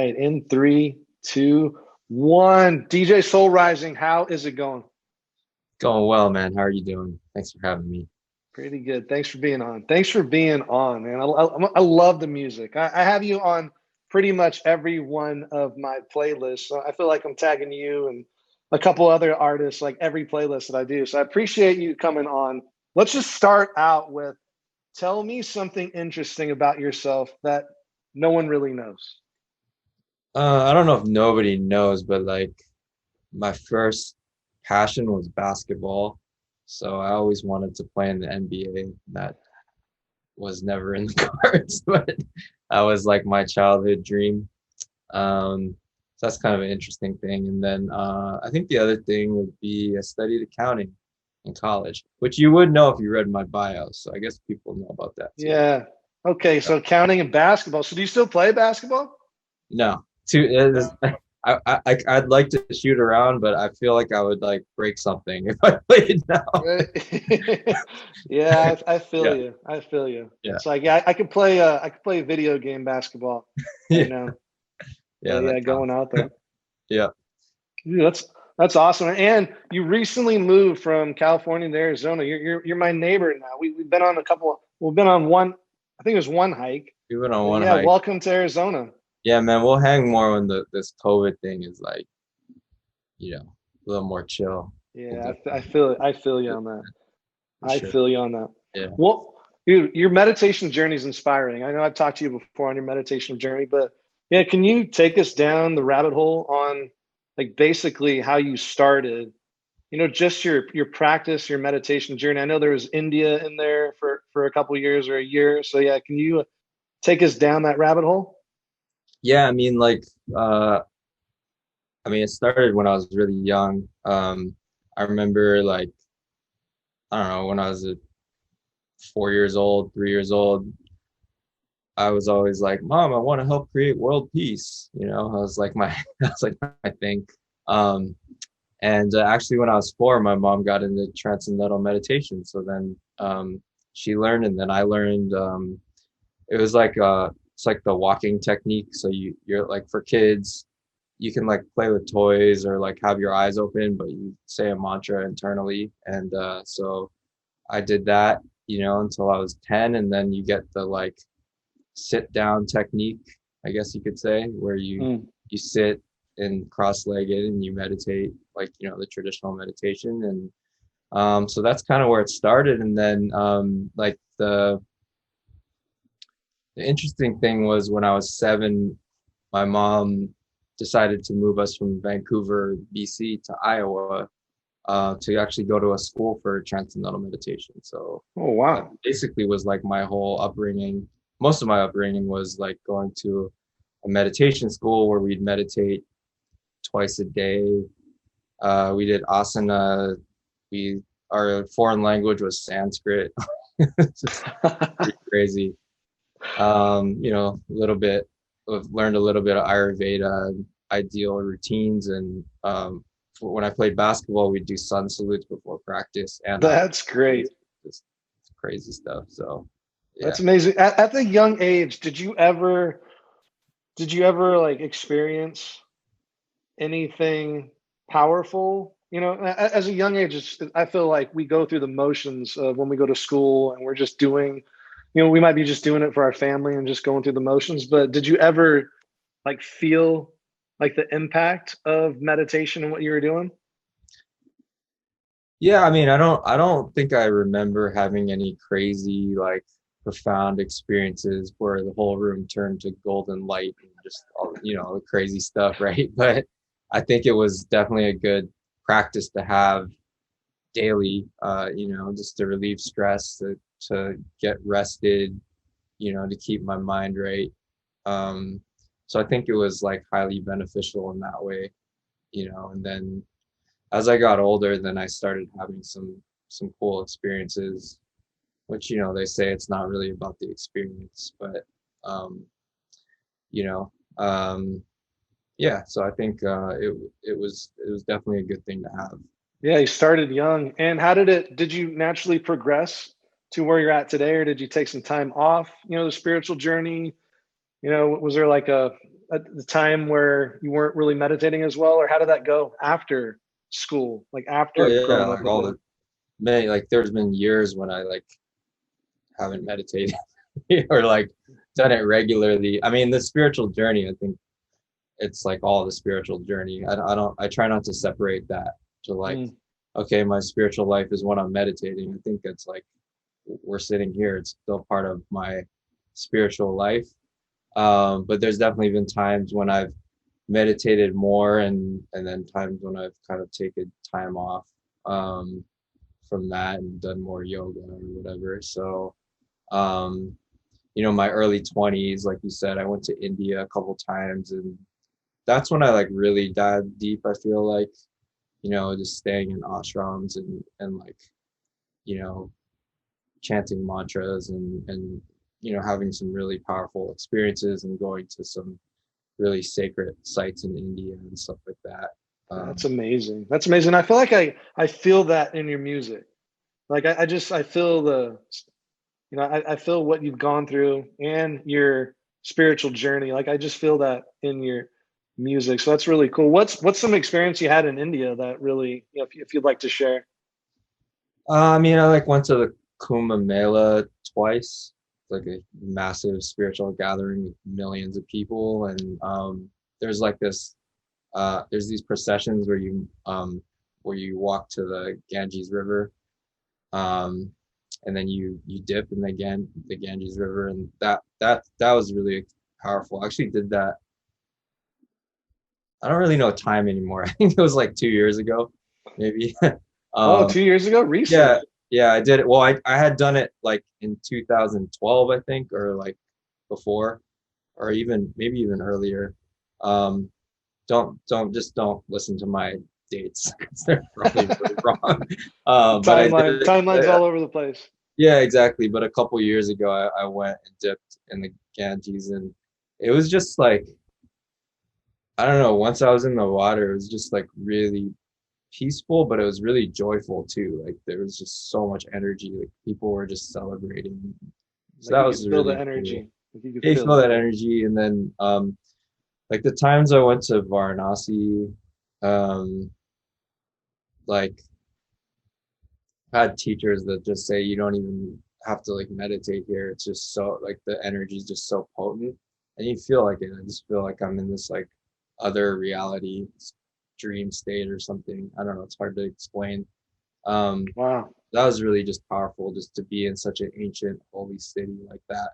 right, in 3, 2, 1. DJ Soul Rising, how is it going? Going well, man. How are you doing? Thanks for having me. Pretty good. Thanks for being on. Thanks for being on, man. I love the music. I have you on pretty much every one of my playlists. So I feel like I'm tagging you and a couple other artists, like every playlist that I do. So I appreciate you coming on. Let's just start out with tell me something interesting about yourself that no one really knows. I don't know if nobody knows, but like my first passion was basketball. So I always wanted to play in the NBA. That was never in the cards, but that was like my childhood dream. So that's kind of an interesting thing. And then I think the other thing would be I studied accounting in college, which you would know if you read my bio. So I guess people know about that too. Yeah. Okay. So counting and basketball. So do you still play basketball? No, I'd like to shoot around, but I feel like I would like break something if I played now. Right. Yeah, I feel Yeah, you. I feel you. yeah, It's like yeah, I could play video game basketball right yeah, now. But yeah. That yeah, going counts. out there. Yeah, Dude, that's awesome. And you recently moved from California to Arizona. You're my neighbor now. We've been on a couple. We've been on one. I think it was one hike. we went on But one yeah, hike. welcome to Arizona. Yeah, man, we'll hang more when this COVID thing is like, a little more chill. We'll Yeah, definitely I feel you do on that. for I sure. feel you on that. Yeah. Well, dude, your meditation journey is inspiring. I know I've talked to you before on your meditation journey, but yeah, can you take us down the rabbit hole on like basically how you started? Just your practice, your meditation journey. I know there was India in there for a couple years or a year. So yeah, can you take us down that rabbit hole? Yeah, I mean, like, uh, it started when I was really young. I remember like, I don't know, when I was 4 years old, 3 years old, I was always like, Mom, I want to help create world peace. I was like that's like my thing. Um, and actually, when I was 4, my mom got into transcendental meditation. So then she learned, and then I learned. It was like it's like the walking technique. So you're like for kids, you can like play with toys or like have your eyes open, but you say a mantra internally. And so I did that, until I was 10, and then you get the like sit down technique, I guess you could say, where Mm. you sit and cross-legged and you meditate like the traditional meditation. And so that's kind of where it started. And then like the interesting thing was when I was 7, my mom decided to move us from Vancouver, BC to Iowa to actually go to a school for transcendental meditation. So Oh that wow. basically was like my whole upbringing. Most of my upbringing was like going to a meditation school where we'd meditate twice a day. We did asana. We Our foreign language was Sanskrit. It's just pretty crazy. A little bit of learned a little bit of Ayurveda, ideal routines, and when I played basketball, we'd do sun salutes before practice and after That's great. practice. Just crazy stuff. So yeah. That's amazing. At the young age, did you ever like experience anything powerful? As a young age, I feel like we go through the motions of when we go to school and we're just doing, we might be just doing it for our family and just going through the motions. But did you ever like feel like the impact of meditation and what you were doing? Yeah, I don't think I remember having any crazy like profound experiences where the whole room turned to golden light and just all, the crazy stuff, right? But I think it was definitely a good practice to have daily, just to relieve stress, to get rested, to keep my mind right. Um, so I think it was like highly beneficial in that way, and then as I got older, then I started having some cool experiences, which they say it's not really about the experience, but um, you know, um, yeah. So I think it was definitely a good thing to have. Yeah, you started young. And did you naturally progress to where you're at today, or did you take some time off, the spiritual journey? Was there like at the time where you weren't really meditating as well, or how did that go after school, like Oh after yeah, growing up like with all it? the many, like there's been years when I like haven't meditated or like done it regularly. I mean, the spiritual journey, I think it's like all the spiritual journey. I try not to separate that to like, Mm. okay, my spiritual life is when I'm meditating. I think it's like we're sitting here, it's still part of my spiritual life. But there's definitely been times when I've meditated more, and then times when I've kind of taken time off from that and done more yoga or whatever. So my early 20s, like you said, I went to India a couple times, and that's when I like really dived deep. I feel like, just staying in ashrams and like, you know, chanting mantras and having some really powerful experiences and going to some really sacred sites in India and stuff like that. That's amazing. That's amazing. I feel like I feel that in your music. Like I feel I feel what you've gone through and your spiritual journey. Like I just feel that in your music. So that's really cool. What's some experience you had in India that really, if you'd like to share? I mean, I like went to the Kumbh Mela twice. It's like a massive spiritual gathering with millions of people, and there's like this. There's these processions where you walk to the Ganges River, um, and then you dip in the Ganges River, and that was really powerful. I actually did that. I don't really know time anymore. I think it was like 2 years ago, maybe. Oh, um, 2 years ago, recent. yeah, yeah, I did it. Well, I had done it like in 2012, I think, or like before, or even maybe even earlier. Um, don't listen to my dates because they're probably really wrong. But I did it. Timelines all over the place. Yeah, exactly. But a couple years ago, I went and dipped in the Ganges, and it was just like, I don't know. Once I was in the water, it was just like really peaceful, but it was really joyful too. Like there was just so much energy. Like people were just celebrating. So Like that you was could feel the really cool. energy. Like you could Yeah, you feel feel it. that energy, and then like the times I went to Varanasi, um, like I had teachers that just say you don't even have to like meditate here. It's just so like the energy is just so potent, and you feel like it. I just feel like I'm in this like other reality, dream state or something. I don't know. It's hard to explain. Um, Wow. that was really just powerful, just to be in such an ancient holy city like that.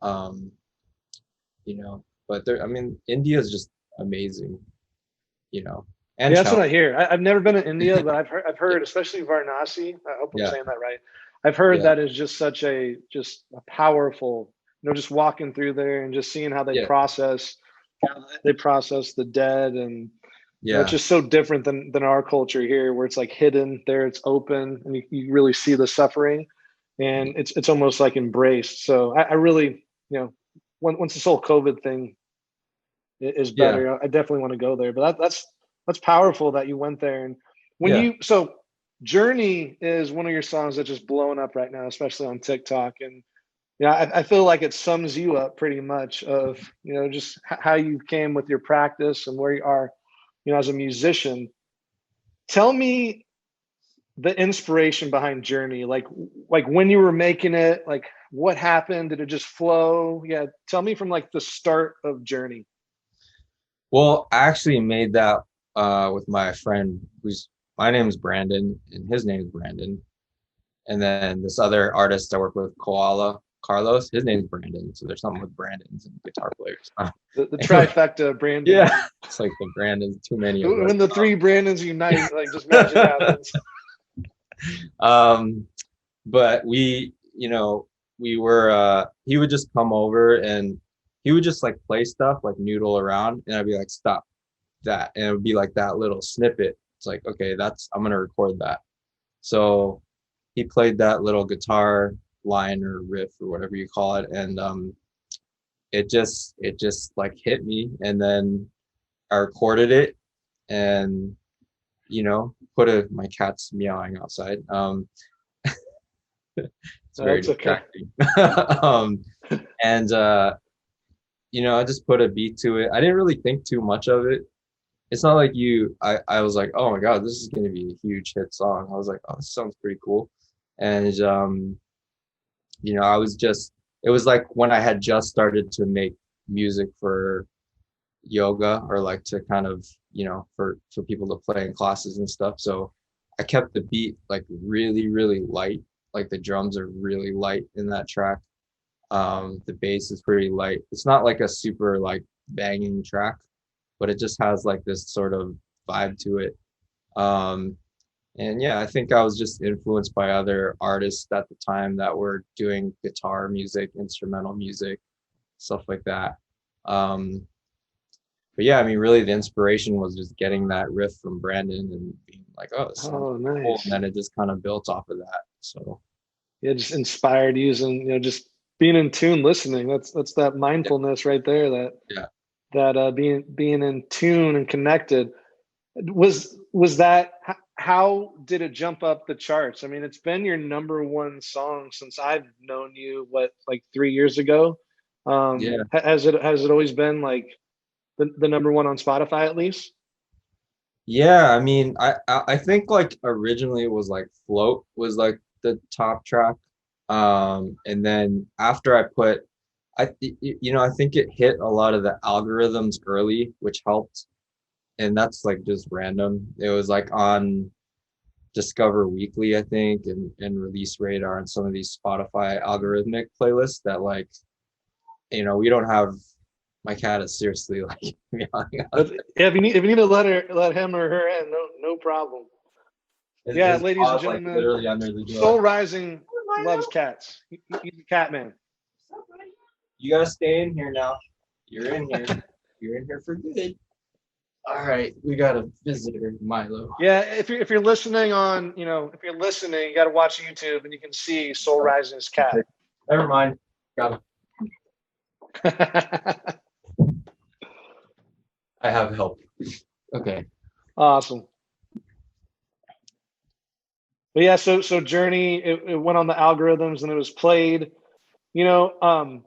Um, but there, I mean, India is just amazing, you know, and Yeah, that's what challenge. I hear. I've never been to India, but I've heard, especially Varanasi. I hope I'm Yeah, saying that right. I've heard yeah, that is just a powerful, just walking through there and just seeing how yeah, they process the dead, and it's yeah, just so different than our culture here, where it's like hidden. There, it's open, and you really see the suffering, and it's almost like embraced. So I really, once this whole COVID thing is yeah, better, I definitely want to go there. But that's powerful that you went there. And when yeah. you so Journey is one of your songs that's just blowing up right now, especially on TikTok. And yeah, I feel like it sums you up pretty much of just how you came with your practice and where you are, as a musician. Tell me the inspiration behind Journey, like when you were making it, like what happened? Did it just flow? Yeah, tell me from like the start of Journey. Well, I actually made that with my friend who's my name is Brandon and his name is Brandon. And then this other artist I work with, Koala Carlos, his name's Brandon. So there's something with Brandons and guitar players. The Anyway, trifecta of Brandon. yeah, it's like the Brandons, too many of us. When the three Brandons unite, like just magic happens. um, but we were he would just come over and he would just like play stuff like noodle around, and I'd be like, stop that, and it would be like that little snippet. It's like, okay, that's I'm gonna record that. So he played that little guitar line or riff or whatever you call it, and it just like hit me, and then I recorded it, and put my cat's meowing outside. It's very That's okay. distracting. um and I just put a beat to it. I didn't really think too much of it. It's not like I was like, oh my God, this is gonna be a huge hit song. I was like, oh, this sounds pretty cool. And I was just it was like when I had just started to make music for yoga, or like to kind of, for people to play in classes and stuff. So I kept the beat like really, really light. Like the drums are really light in that track. The bass is pretty light. It's not like a super like banging track, but it just has like this sort of vibe to it. Um, and yeah, I think I was just influenced by other artists at the time that were doing guitar music, instrumental music, stuff like that. Um, but yeah, I mean, really, the inspiration was just getting that riff from Brandon and being like, "Oh, this sounds Oh, cool," and nice. then it just kind of built off of that. So Yeah, just inspired using, just being in tune, listening. That's that yeah, mindfulness right there. yeah, That being in tune and connected. Was that how did it jump up the charts? I mean, it's been your number one song since I've known you, what, like 3 years ago? yeah. Has it always been like the number one on Spotify at least? Yeah, I mean, I think like originally it was like Float was like the top track. And then after I put I think it hit a lot of the algorithms early, which helped. And that's like just random. It was like on Discover Weekly, I think, and Release Radar and some of these Spotify algorithmic playlists that like, we don't have. My cat is seriously like meowing out. But yeah, if you need to let him or her in, no problem. Yeah, His ladies and paw is like gentlemen, literally under the Soul door. Rising loves cats. He's a cat man. You gotta stay in here now. You're in here. You're in here for good. All right, we got a visitor, Milo. Yeah, if you're listening on, if you're listening, you got to watch YouTube and you can see Soul Rising's cat. Never mind. Got him. I have help. Okay. Awesome. But yeah, so Journey, it went on the algorithms and it was played. You know,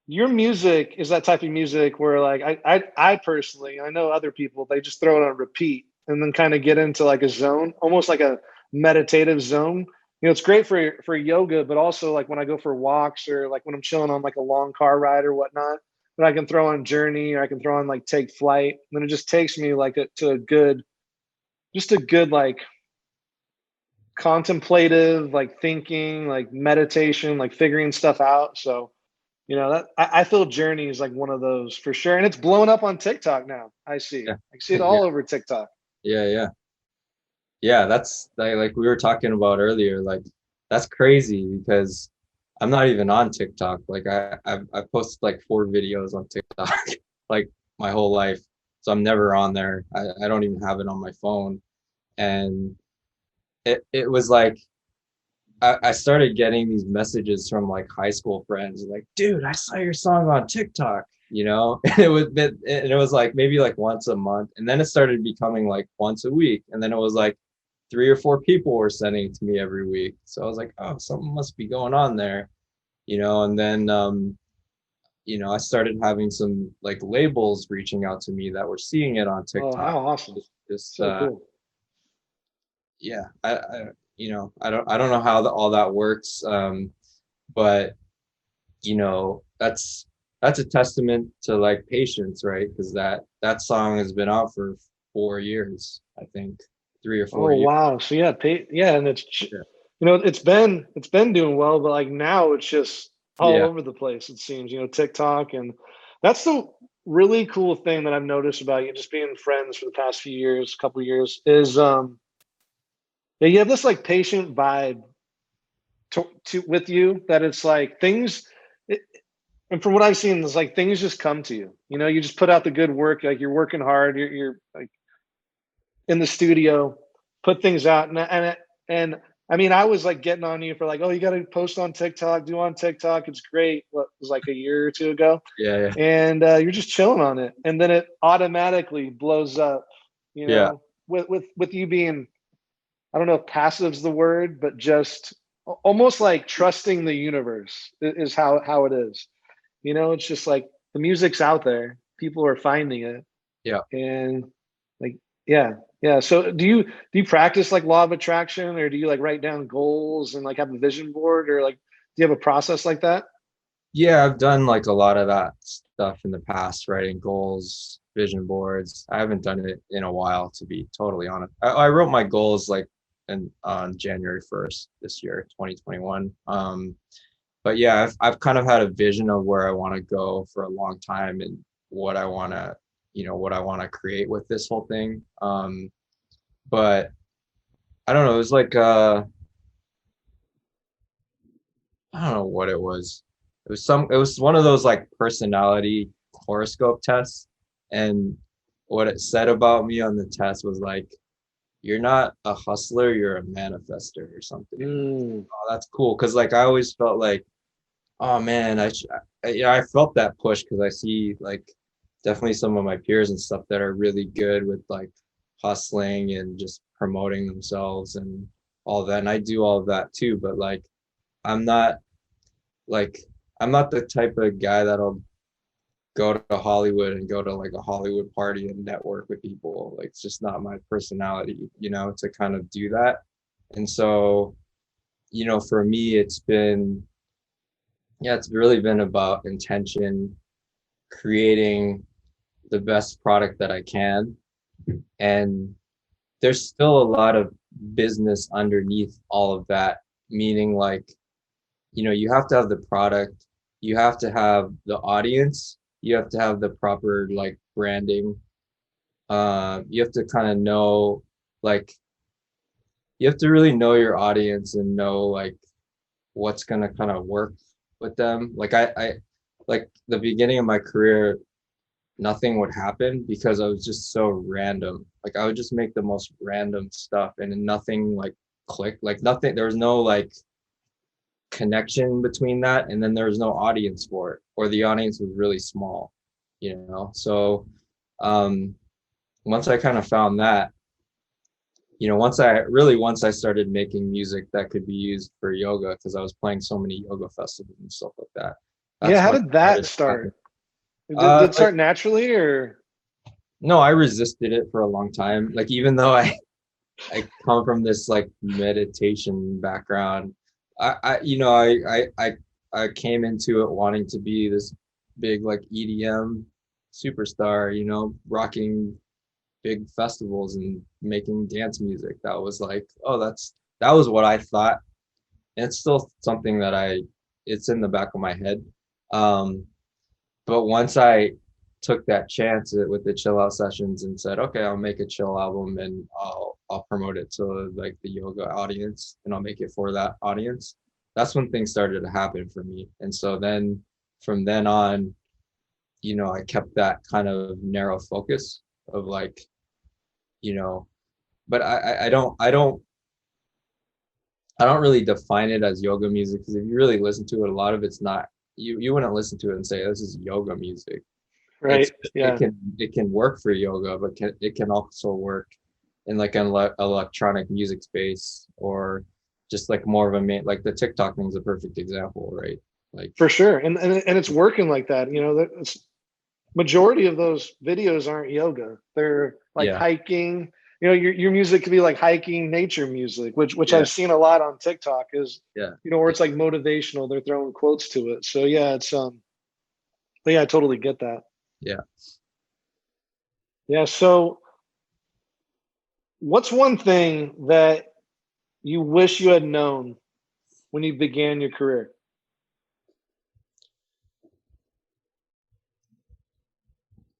your music is that type of music where like I personally, I know other people, they just throw it on repeat and then kind of get into like a zone, almost like a meditative zone. It's great for yoga, but also like when I go for walks or like when I'm chilling on like a long car ride or whatnot. But I can throw on Journey or I can throw on like Take Flight, and then it just takes me like to a good like contemplative, like thinking, like meditation, like figuring stuff out. So that I feel Journey is like one of those for sure, and it's blowing up on TikTok now. Yeah. I see it Yeah. all over TikTok. Yeah. Yeah. Yeah. That's like we were talking about earlier. Like that's crazy because I'm not even on TikTok. Like I've posted like 4 videos on TikTok like my whole life. So I'm never on there. I don't even have it on my phone. And it was like I started getting these messages from like high school friends like, dude, I saw your song on TikTok, and it was like maybe like once a month. And then it started becoming like once a week. And then it was like 3 or 4 people were sending it to me every week. So I was like, oh, something must be going on there, and then I started having some like labels reaching out to me that were seeing it on Oh, TikTok. how awesome! Just So cool. yeah, I don't know how all that works, but that's a testament to like patience, right? Because that song has been out for 4 years, I think, 3 or 4 Oh years. wow. So yeah, yeah, and Yeah, it's been doing well, but like now it's just all yeah, over the place. It seems TikTok, and that's the really cool thing that I've noticed about you, just being friends for the past few years, couple of years, is yeah, you have this like patient vibe with you that it's like things. And from what I've seen, it's like things just come to you. You just put out the good work, like you're working hard, you're like in the studio, put things out, and I mean, I was like getting on you for like, oh, you got to post on TikTok, do on TikTok, it's great. What was like a year or two ago, yeah, yeah, and you're just chilling on it, and then it automatically blows up. yeah, With you being, I don't know if passive's the word, but just almost like trusting the universe is how it is. It's just like the music's out there. People are finding it. Yeah. And like, yeah, yeah. So do you practice like law of attraction, or do you like write down goals and like have a vision board, or like do you have a process like that? Yeah, I've done like a lot of that stuff in the past, writing goals, vision boards. I haven't done it in a while, to be totally honest. I wrote my goals like on January 1st this year, 2021. But yeah, I've kind of had a vision of where I want to go for a long time and what I want to, what I want to create with this whole thing. But I don't know, it was like I don't know what it was. It was one of those like personality horoscope tests. And what it said about me on the test was like, you're not a hustler, you're a manifester or something. Mm, Oh, that's cool. Cause like I always felt like, oh man, I felt that push because I see like definitely some of my peers and stuff that are really good with like hustling and just promoting themselves and all that. And I do all of that too, but like I'm not like I'm not the type of guy that'll go to Hollywood and go to like a Hollywood party and network with people. Like it's just not my personality, to kind of do that. And so, for me, it's really been about intention, creating the best product that I can. And there's still a lot of business underneath all of that, meaning like, you have to have the product, you have to have the audience, you have to have the proper like branding. You have to kind of know, like, you have to really know your audience and know like what's gonna kind of work with them. Like I like the beginning of my career, nothing would happen because I was just so random. Like I would just make the most random stuff and then nothing like clicked. Like nothing, there was no like connection between that, and then there was no audience for it, or the audience was really small, so um once I kind of found that, once I started making music that could be used for yoga, because I was playing so many yoga festivals and stuff like that, yeah. that's How when it did that started happening. start? Did it Like, start naturally, or? no, I resisted it for a long time, like even though I come from this like meditation background. I came into it wanting to be this big like EDM superstar, rocking big festivals and making dance music. That was like, oh, that was what I thought. And it's still something that it's in the back of my head. Um, but once I took that chance with the chill out sessions and said, okay, I'll make a chill album and I'll promote it to like the yoga audience and I'll make it for that audience. That's when things started to happen for me. And so then from then on, I kept that kind of narrow focus of like, you know, but I don't really define it as yoga music, because if you really listen to it, a lot of it's not, you wouldn't listen to it and say this is yoga music. Right. It Yeah. can work for yoga, but it can also work in like an electronic music space, or just like more of a like the TikTok thing is a perfect example, right? Like, For sure. And it's working like that. Majority of those videos aren't yoga. They're like yeah, hiking. Your music could be like hiking nature music, which yeah, I've seen a lot on TikTok, is yeah, where it's like motivational. They're throwing quotes to it. So yeah, but yeah, I totally get that. yeah. Yeah. So what's one thing that you wish you had known when you began your career?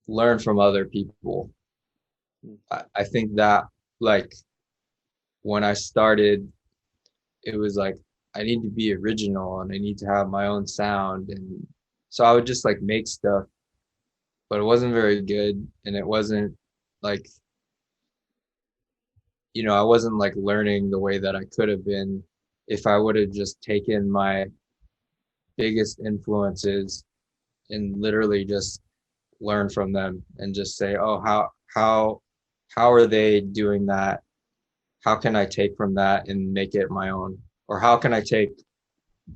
Learn from other people. I think that like when I started, it was like I need to be original and I need to have my own sound, and so I would just like make stuff, but it wasn't very good, and it wasn't like, I wasn't like learning the way that I could have been if I would have just taken my biggest influences and literally just learn from them and just say, oh, how are they doing that? How can I take from that and make it my own? Or how can I take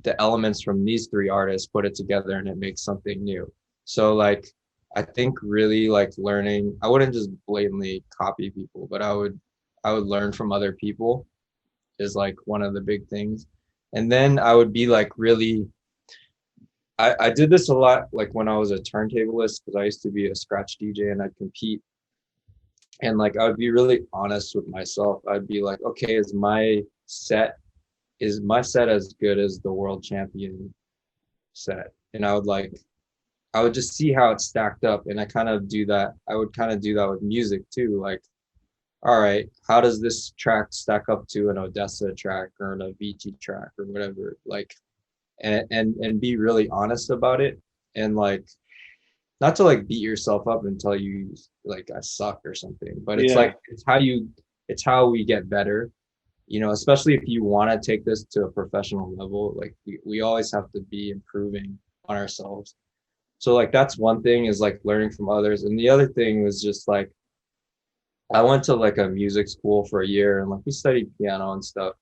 the elements from these three artists, put it together, and it makes something new? So like I think really like learning, I wouldn't just blatantly copy people, but I would learn from other people is like one of the big things. And then I would be like really, I did this a lot like when I was a turntablist because I used to be a scratch DJ and I'd compete. And like I would be really honest with myself. I'd be like, okay, is my set as good as the world champion set? And I would just see how it stacked up. And I would kind of do that with music too. Like, all right, how does this track stack up to an Odessa track or an Avicii track or whatever? Like, and be really honest about it. And like, not to like beat yourself up and tell you like I suck or something, but it's Yeah. like it's how we get better, especially if you want to take this to a professional level. Like we always have to be improving on ourselves. So like that's one thing is like learning from others. And the other thing was just like I went to like a music school for a year and like we studied piano and stuff.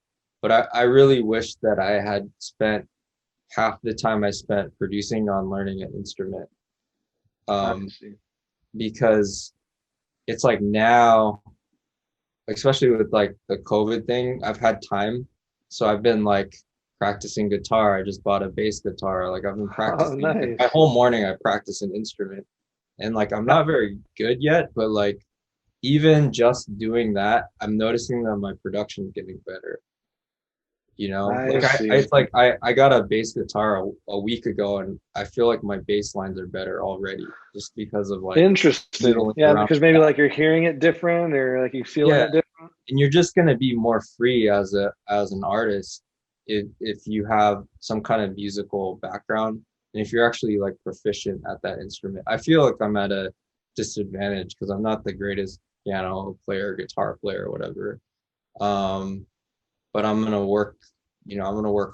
But I really wish that I had spent half the time I spent producing on learning an instrument. I Um, see. because it's like now, especially with like the COVID thing, I've had time. So I've been like practicing guitar. I just bought a bass guitar. Like I've been Oh, practicing like my nice. whole morning I practice an instrument. And like I'm not very good yet, but like even just doing that, I'm noticing that my production is getting better. I Like see. it's like I got a bass guitar a week ago and I feel like my bass lines are better already just because of like Interesting. noodling Yeah, around because with maybe that. like you're hearing it different or like you feeling Yeah, it different. and you're just gonna be more free as an artist if you have some kind of musical background and if you're actually like proficient at that instrument. I feel like I'm at a disadvantage because I'm not the greatest piano player, guitar player, or whatever. Um, but I'm gonna work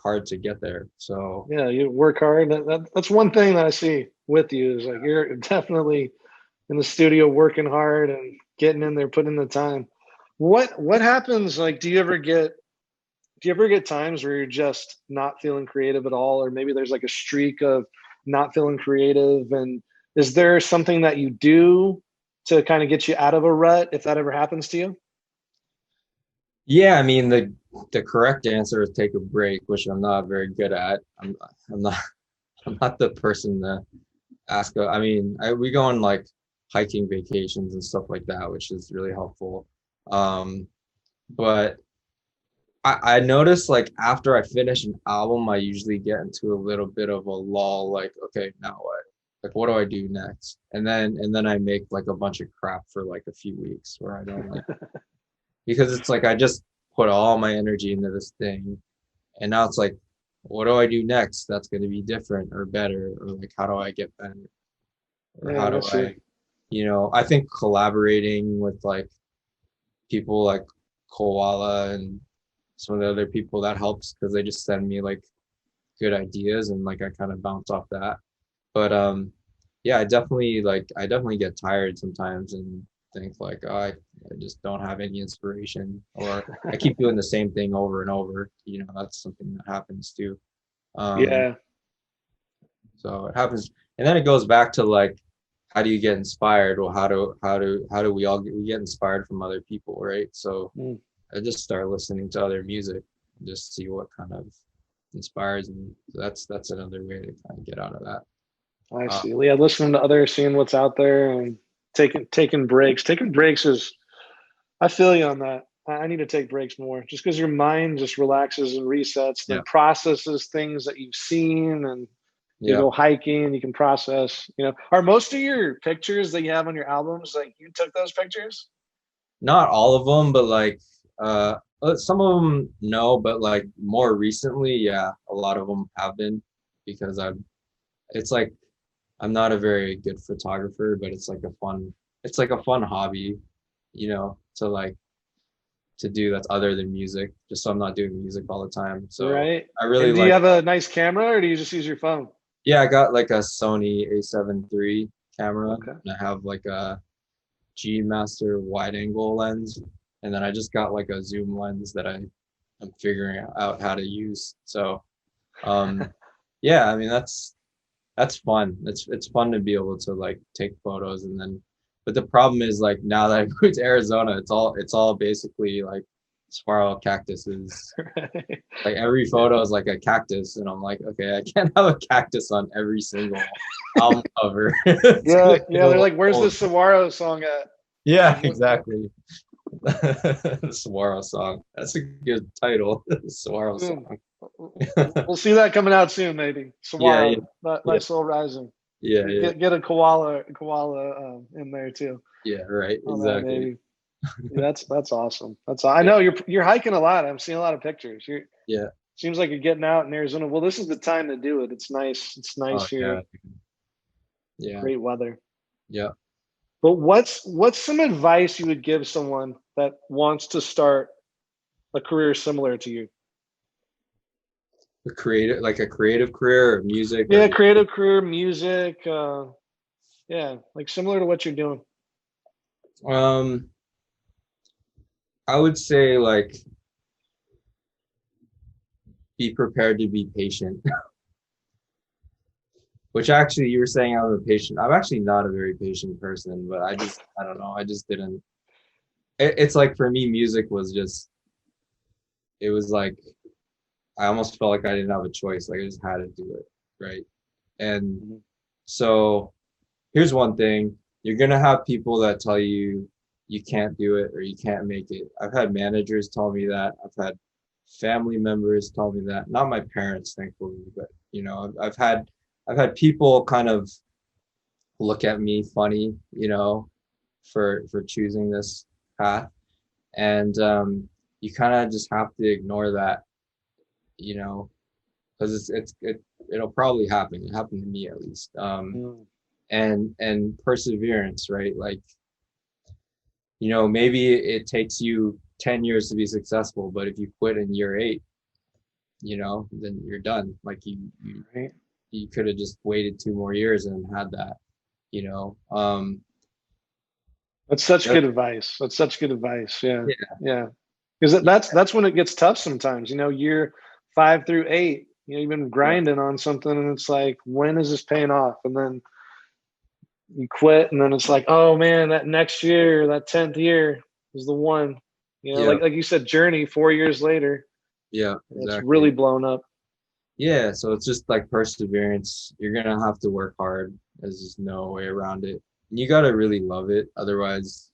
hard to get there. So Yeah, you work hard. That's one thing that I see with you is like you're definitely in the studio working hard and getting in there, putting in the time. What happens? Like, do you ever get times where you're just not feeling creative at all, or maybe there's like a streak of not feeling creative? And is there something that you do to kind of get you out of a rut if that ever happens to you? yeah, I mean the correct answer is take a break, which I'm not very good at. I'm not I'm not the person to ask. I mean, we go on like hiking vacations and stuff like that, which is really helpful. Um, but I notice like after I finish an album, I usually get into a little bit of a lull, like, okay, now what? Like, what do I do next? And then I make like a bunch of crap for like a few weeks where I don't like because it's like I just put all my energy into this thing, and now it's like, what do I do next? That's going to be different or better, or like, how do I get better? Or how Yeah, I do see. I think collaborating with like people like Koala and some of the other people that helps because they just send me like good ideas and like I kind of bounce off that. But yeah, I definitely get tired sometimes and think like, oh, I just don't have any inspiration or I keep doing the same thing over and over. That's something that happens too. Um, Yeah. so it happens, and then it goes back to like, how do you get inspired? Well, how do we get inspired from other people, right? So Mm, I just start listening to other music, and just see what kind of inspires me. So that's another way to kind of get out of that. I Uh, see. Yeah, listening to others, seeing what's out there, and taking breaks. Taking breaks is. I feel you on that. I need to take breaks more, just because your mind just relaxes and resets, yeah, then processes things that you've seen, and you yeah. go hiking, you can process. Are most of your pictures that you have on your albums like you took those pictures? Not all of them, but like some of them no, but like more recently, yeah, a lot of them have been because it's like I'm not a very good photographer, but it's like a fun hobby, to like to do that's other than music, just so I'm not doing music all the time. So Right. I really And do you like, have a nice camera, or do you just use your phone? yeah, I got like a Sony A7 III camera Okay. and I have like a G Master wide angle lens. And then I just got like a zoom lens that I'm figuring out how to use. So, yeah, I mean, that's fun. It's fun to be able to like take photos and then, but the problem is like now that I moved to Arizona, it's all basically like spiral cactuses. Right. Like every Yeah. photo is like a cactus, and I'm like, okay, I can't have a cactus on every single album cover. It's Yeah, gonna get yeah. a They're little like, "Where's the old. Saguaro song at?" Yeah, Like, what? exactly. The Saguaro song. That's a good title. The Saguaro Boom. song. We'll see that coming out soon, maybe. Yeah, yeah, Saguaro, my yeah, soul rising. yeah, yeah, Get a koala in there too. yeah. Right, On that exactly. baby. Yeah, that's awesome. I Yeah, know you're hiking a lot. I'm seeing a lot of pictures. You're yeah. seems like you're getting out in Arizona. Well, this is the time to do it. It's nice. It's Oh nice yeah, here. yeah, Great weather. yeah. But what's some advice you would give someone that wants to start a career similar to you? A creative career or music or Yeah, creative career, music. Yeah, like similar to what you're doing. um, I would say like be prepared to be patient. Which actually you were saying I'm a patient. I'm actually not a very patient person, but I don't know. I just didn't. It's like for me, music was just. It was like I almost felt like I didn't have a choice. Like I just had to do it, right? And Mhm. so here's one thing: you're gonna have people that tell you you can't do it or you can't make it. I've had managers tell me that. I've had family members tell me that. Not my parents, thankfully, but I've had people kind of look at me funny, for choosing this path. And you kind of just have to ignore that, you know, because it'll probably happen. It happened to me at least. Mm, And perseverance, right? Like, maybe it takes you 10 years to be successful, but if you quit in year 8, then you're done. Like right. you could have just waited 2 more years and had that, you know. That's such Yep. good advice. That's such good advice. Yeah, Yeah. yeah. Because that's when it gets tough sometimes. Year 5 through 8. You've been Yeah. grinding on something, and it's like, when is this paying off? And then you quit, and then it's like, oh man, that next year, that 10th year is the one. Yeah. Like you said, journey 4 years later, Yeah, it's really exactly. blown up. Yeah, so it's just like perseverance. You're gonna have to work hard. There's just no way around it. And you gotta really love it. Otherwise,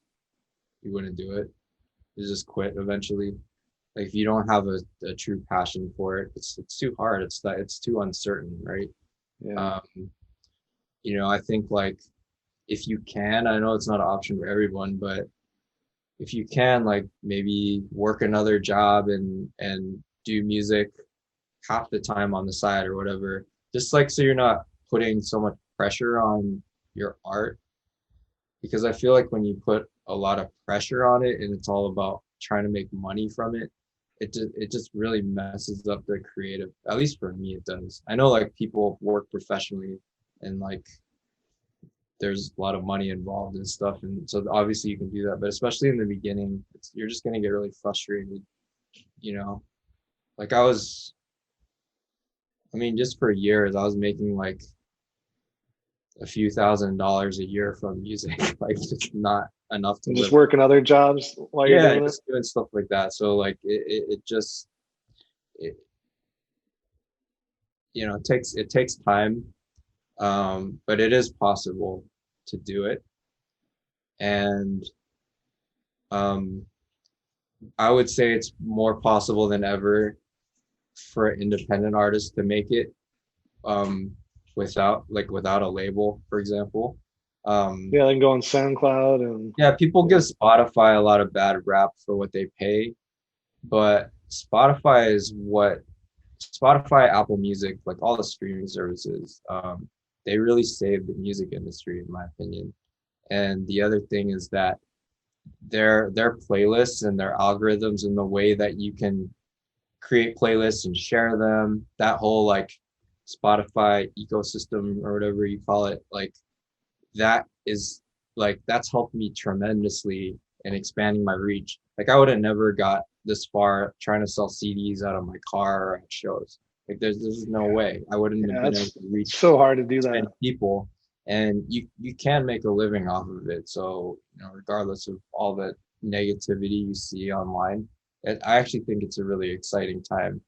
you wouldn't do it. You just quit eventually. Like if you don't have a true passion for it, it's too hard. It's too uncertain, right? Yeah. Um, I think like if you can, I know it's not an option for everyone, but if you can, like maybe work another job and do music half the time on the side or whatever, just like so you're not putting so much pressure on your art. Because I feel like when you put a lot of pressure on it and it's all about trying to make money from it, it just really messes up the creative. At least for me, it does. I know like people work professionally and like there's a lot of money involved and stuff, and so obviously you can do that. But especially in the beginning, you're just gonna get really frustrated. You know, like I mean, just for years, I was making like a few $1,000s a year from music, like just not enough to And just live. working other jobs while you're Yeah, doing it. just doing stuff like that. So like it just it it takes time, but it is possible to do it. And um, I would say it's more possible than ever for independent artists to make it um, without a label, for example. Um, Yeah, they can go on SoundCloud and yeah, people yeah, give Spotify a lot of bad rap for what they pay, but Spotify, Apple Music, like all the streaming services, they really saved the music industry, in my opinion. And the other thing is that their playlists and their algorithms and the way that you can create playlists and share them, that whole like Spotify ecosystem or whatever you call it, like that is that's helped me tremendously in expanding my reach. Like I would have never got this far trying to sell CDs out of my car or at shows. Like there's no way I wouldn't have Yeah, been able that's to reach so hard to do as that. many people. And you can make a living off of it. So, regardless of all the negativity you see online, I actually think it's a really exciting time.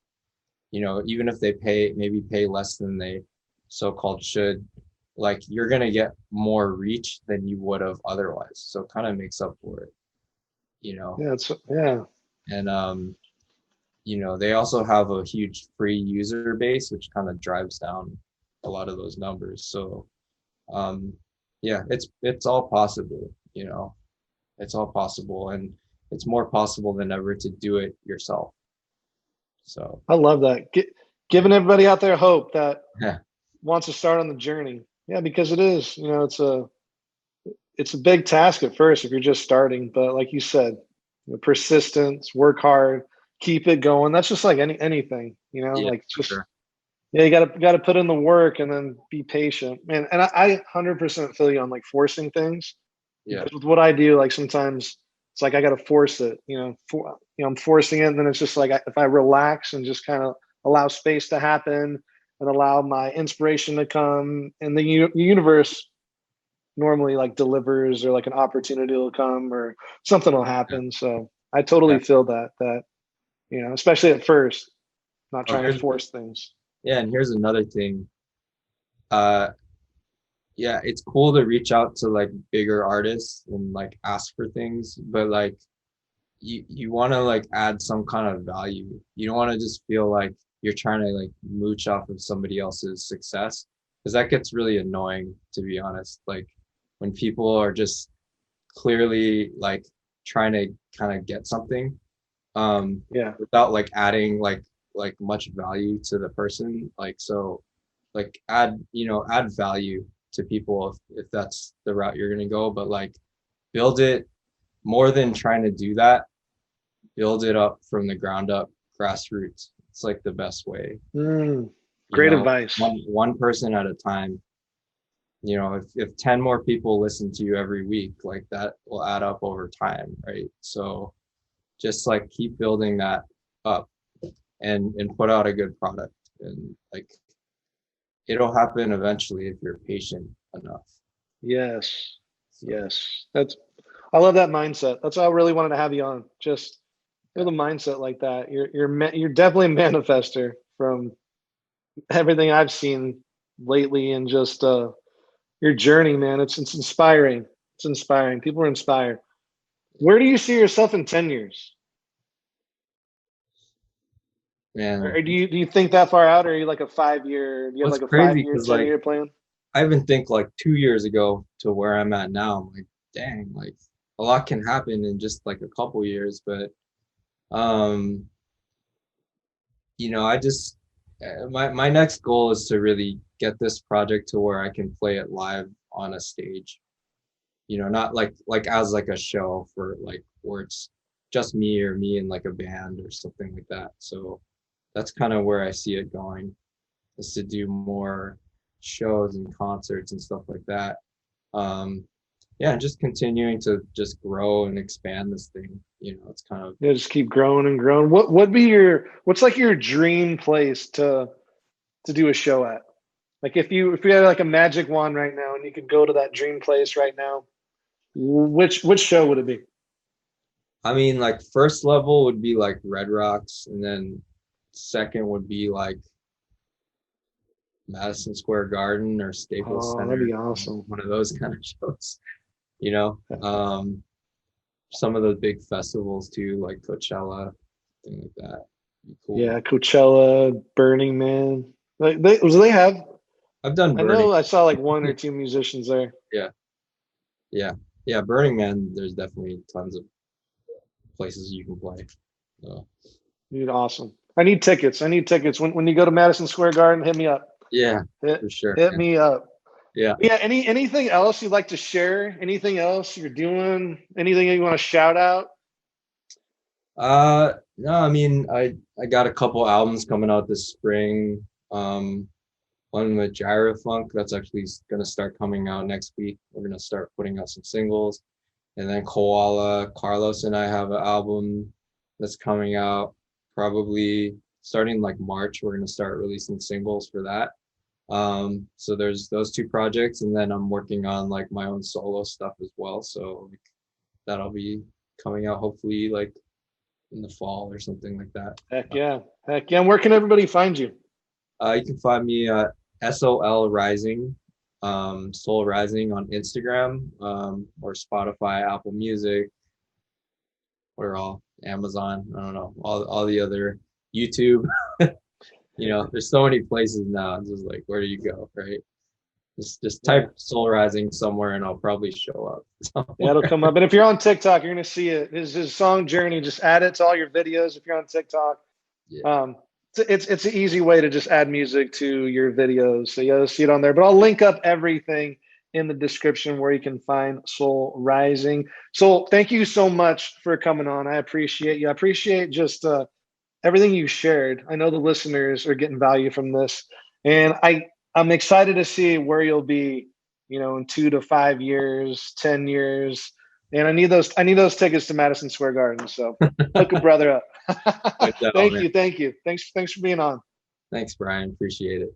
Even if they maybe pay less than they so-called should, like you're gonna get more reach than you would have otherwise. So it kind of makes up for it, you know. Yeah, yeah. And they also have a huge free user base, which kind of drives down a lot of those numbers. So um, yeah, it's all possible, it's all possible, and it's more possible than ever to do it yourself. So I love that. Giving everybody out there hope that yeah, wants to start on the journey. Yeah, because it is, it's a big task at first if you're just starting, but like you said, persistence, work hard, keep it going. That's just like anything, yeah, like for just sure. yeah, you gotta put in the work and then be patient. Man, and I 100% feel you on like forcing things Yeah, because with what I do, like sometimes it's like I gotta force it, I'm forcing it, and then it's just like if I relax and just kind of allow space to happen and allow my inspiration to come, and the universe normally like delivers, or like an opportunity will come or something will yeah, happen. So I yeah. totally feel that especially at first, not Oh, trying to force things. yeah, and here's another thing. Uh, yeah, it's cool to reach out to like bigger artists and like ask for things, but like you want to like add some kind of value. You don't want to just feel like you're trying to like mooch off of somebody else's success, because that gets really annoying, to be honest. Like when people are just clearly like trying to kind of get something Yeah. without like adding like much value to the person. Like so like add value to people if that's the route you're going to go, but like build it more than trying to do that. Build it up from the ground up, grassroots. It's like the best way, Mm, great advice. one person at a time. If 10 more people listen to you every week, like that will add up over time, right? So just like keep building that up and put out a good product, and like it'll happen eventually if you're patient enough. Yes. So Yes. I love that mindset. That's why I really wanted to have you on. Just yeah, with a mindset like that. You're definitely a manifester from everything I've seen lately, and just your journey, man. It's inspiring. It's inspiring. People are inspired. Where do you see yourself in 10 years? man, Or do you think that far out, or are you like a 5 year, do you have what's like a crazy 5 year, because like 10 year plan? I even think like 2 years ago to where I'm at now, I'm like, dang, like a lot can happen in just like a couple years. But um, I just my next goal is to really get this project to where I can play it live on a stage. Not like as like a show for like where it's just me or me and like a band or something like that. So that's kind of where I see it going, is to do more shows and concerts and stuff like that. Um, yeah, and just continuing to just grow and expand this thing. It's kind of Yeah, just keep growing and growing. What's like your dream place to do a show at? Like if you had like a magic wand right now and you could go to that dream place right now, which show would it be? I mean, like first level would be like Red Rocks, and then second would be like Madison Square Garden or Staples Oh, that'd be Center, awesome. one of those kind of shows. You know, um, some of the big festivals too, like Coachella, thing like that. Be cool. Yeah, Coachella, Burning Man. Like they have. I've done I Burning. know I saw like one or two musicians there. Yeah, yeah, yeah. Burning Man. There's definitely tons of places you can play. So, Dude, awesome. I need tickets. I need tickets. When you go to Madison Square Garden, hit me up. yeah, Hit for sure, hit man. me up. Yeah. Yeah, anything else you'd like to share? Anything else you're doing? Anything you want to shout out? No, I mean, I got a couple albums coming out this spring. One with Gyrofunk that's actually gonna start coming out next week. We're gonna start putting out some singles, and then Koala, Carlos and I have an album that's coming out probably. starting like March, we're gonna start releasing singles for that. So there's those two projects, and then I'm working on like my own solo stuff as well. So like, that'll be coming out hopefully like in the fall or something like that. Heck yeah. Heck yeah. And where can everybody find you? You can find me at SOL Rising, Soul Rising on Instagram, or Spotify, Apple Music, or all Amazon. I don't know, all the other YouTube. You know, there's so many places now. It's just like, where do you go, right? Just type Soul Rising somewhere, and I'll probably show up. Yeah, it'll come up. And if you're on TikTok, you're gonna see it. His song Journey. Just add it to all your videos if you're on TikTok. Yeah. It's an easy way to just add music to your videos. So you'll see it on there. But I'll link up everything in the description where you can find Soul Rising. So thank you so much for coming on. I appreciate you. I appreciate just everything you shared. I know the listeners are getting value from this, and I'm excited to see where you'll be, you know, in 2 to 5 years, 10 years. And I need those tickets to Madison Square Garden. So hook a brother up. Thank you. Thank you. Thanks for being on. Thanks, Brian. Appreciate it.